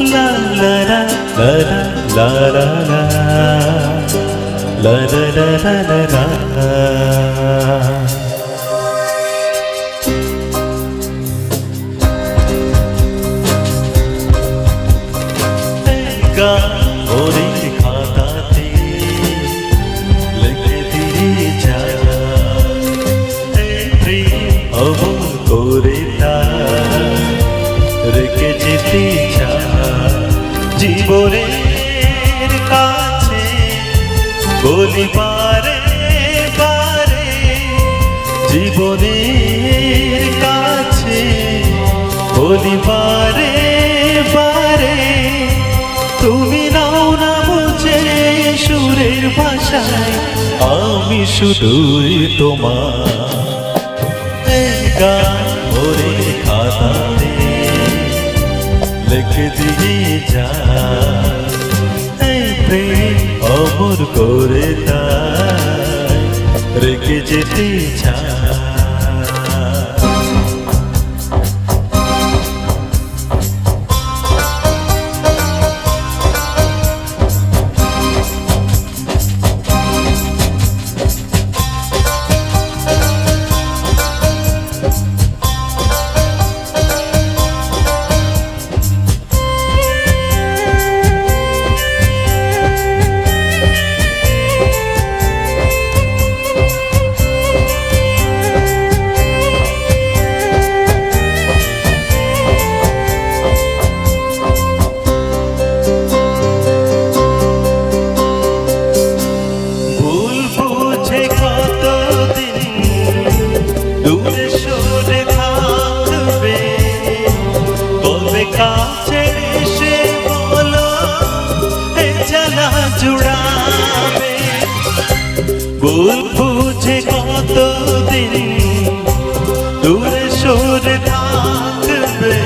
La la la la la la la la la la la la la. ওরে খাতাতে লিখে দিয়ে যা প্রেম অমন করে রেখে যেতে চা জীবনের কাছে বলি বারে বারে জীবনের কাছে বলি বারে বারে তুমি নাও না বুঝে সুরের ভাষায় আমি শুধুই তোমার গান ওরে খাতাতে লিখে দিয়ে যা প্রেম অমর করে তাই রেখে যেতে চা কাছে এসে বলো এ জ্বালা জুড়াবে ভুল বুঝে কতদিন দূরে সরে থাকবে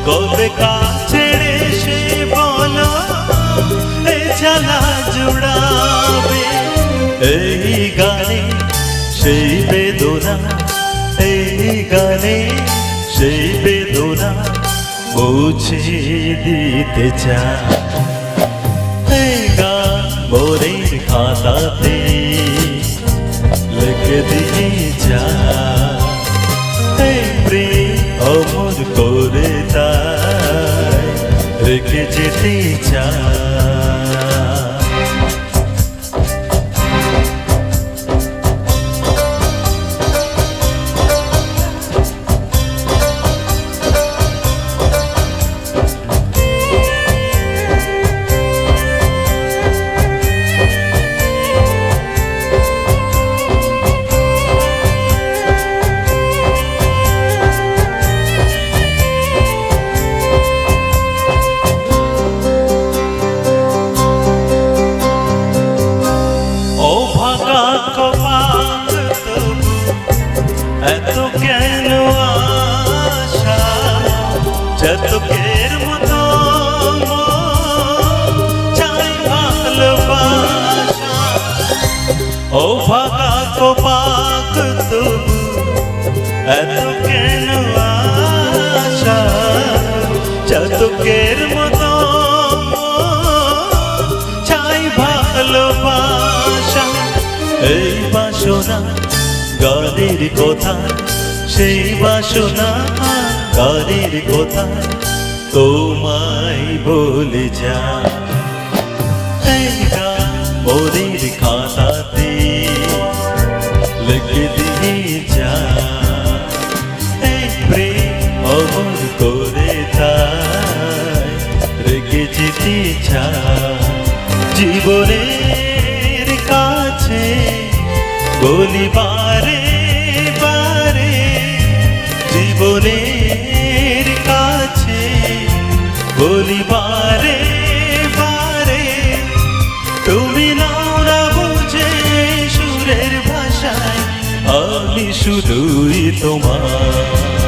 কবে কাছে এসে বলো এ জ্বালা জুড়াবে এই গানে সেই বেদনা এই গানে সেই বেদনা মুছে দিতে চাই গান মোরের খাতাতে লিখে দিয়ে যা প্রেম অমর করে তাই রেখে যেতে চাই এত কেন আশা যতকের মতো চাই ভালোবাসা ও ভাগা কপাক তবু এত কেন আশা যতকের মতো চাই ভালোবাসা এই বাসনা গানের কথা সেই বাসনা গানের কথা তোমায় বলে যা মোরের খাতাতে লিখে দিয়ে যা প্রেম অমর করে তাই রেখে যেতে চা জীবনের কাছে বলি বারে বারে জীবনের কাছে বলি বারে বারে তুমি নাও না বুঝে সুরের ভাষায় আমি শুধুই তোমার